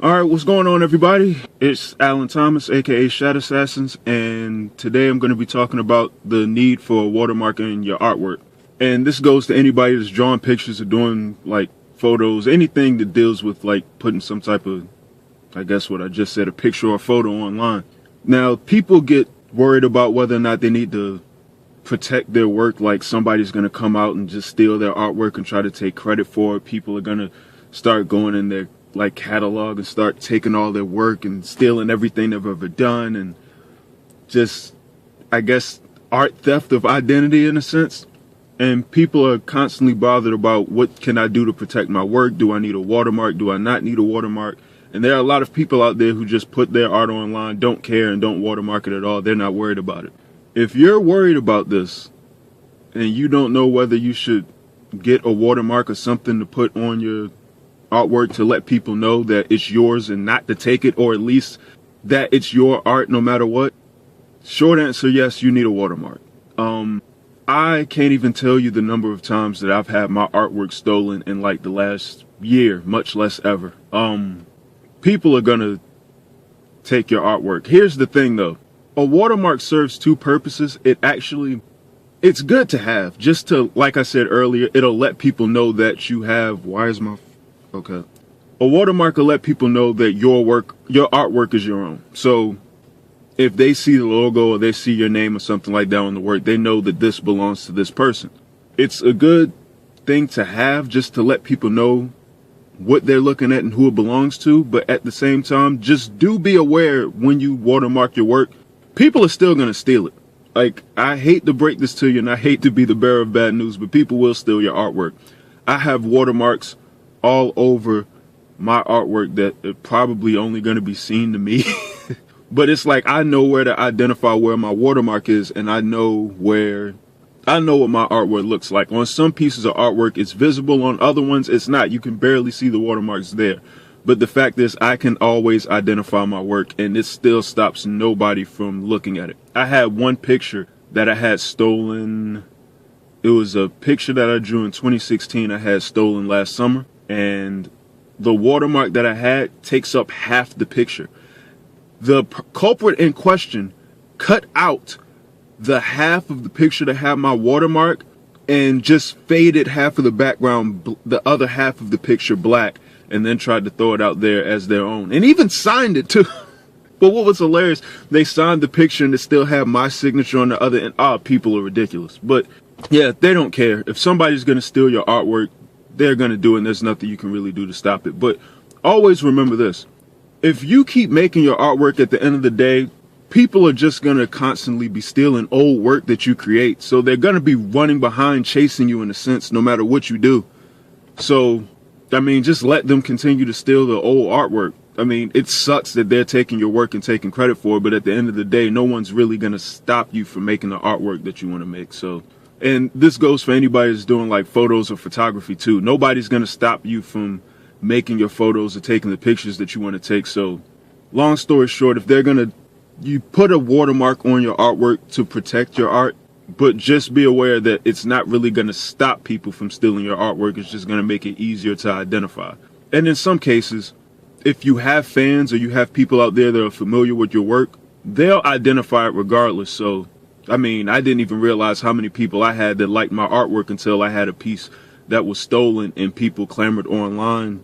Alright, what's going on, everybody? It's Alan Thomas, aka Shadow Assassins, and today I'm going to be talking about the need for a watermark in your artwork. And this goes to anybody that's drawing pictures or doing like photos, anything that deals with like putting some type of, I guess what I just said, a picture or a photo online. Now, people get worried about whether or not they need to protect their work, like somebody's going to come out and just steal their artwork and try to take credit for it. People are going to start going in their like catalog and start taking all their work and stealing everything they've ever done, and just, I guess, art theft of identity in a sense. And people are constantly bothered about, what can I do to protect my work? Do I need a watermark? Do I not need a watermark? And there are a lot of people out there who just put their art online, don't care, and don't watermark it at all. They're not worried about it. If you're worried about this and you don't know whether you should get a watermark or something to put on your artwork to let people know that it's yours and not to take it, or at least that it's your art no matter what, short answer, yes, you need a watermark. I can't even tell you the number of times that I've had my artwork stolen in like the last year, much less ever. People are gonna take your artwork. Here's the thing though, a watermark serves two purposes. It's good to have, just to, like I said earlier, it'll let people know that you have, okay. A watermark will let people know that your artwork is your own. So if they see the logo or they see your name or something like that on the work, they know that this belongs to this person. It's a good thing to have, just to let people know what they're looking at and who it belongs to. But at the same time, just do be aware, when you watermark your work, people are still going to steal it. Like, I hate to break this to you and I hate to be the bearer of bad news, but people will steal your artwork. I have watermarks all over my artwork that are probably only going to be seen to me. But it's like, I know where to identify where my watermark is, and I know what my artwork looks like. On some pieces of artwork it's visible, on other ones it's not. You can barely see the watermarks there. But the fact is, I can always identify my work, and it still stops nobody from looking at it. I had one picture that I had stolen. It was a picture that I drew in 2016 I had stolen last summer. And the watermark that I had takes up half the picture. The culprit in question cut out the half of the picture that had my watermark and just faded half of the background, the other half of the picture black, and then tried to throw it out there as their own. And even signed it too. But what was hilarious, they signed the picture and it still had my signature on the other end. People are ridiculous. But yeah, they don't care. If somebody's going to steal your artwork, they're going to do it, and there's nothing you can really do to stop it. But always remember this. If you keep making your artwork, at the end of the day, people are just going to constantly be stealing old work that you create. So they're going to be running behind, chasing you in a sense, no matter what you do. So, I mean, just let them continue to steal the old artwork. I mean, it sucks that they're taking your work and taking credit for it, but at the end of the day, no one's really going to stop you from making the artwork that you want to make. So, and this goes for anybody that's doing like photos or photography too. Nobody's going to stop you from making your photos or taking the pictures that you want to take. So long story short, if you put a watermark on your artwork to protect your art, but just be aware that it's not really going to stop people from stealing your artwork. It's just going to make it easier to identify. And in some cases, if you have fans or you have people out there that are familiar with your work, they'll identify it regardless. So I mean, I didn't even realize how many people I had that liked my artwork until I had a piece that was stolen and people clamored online,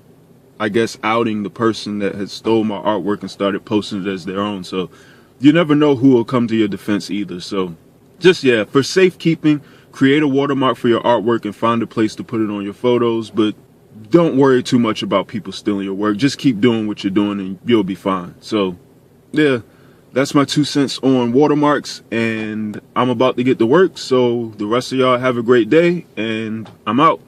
I guess, outing the person that had stole my artwork and started posting it as their own. So you never know who will come to your defense either. So just, yeah, for safekeeping, create a watermark for your artwork and find a place to put it on your photos. But don't worry too much about people stealing your work. Just keep doing what you're doing and you'll be fine. So yeah. That's my 2 cents on watermarks, and I'm about to get to work, so the rest of y'all have a great day, and I'm out.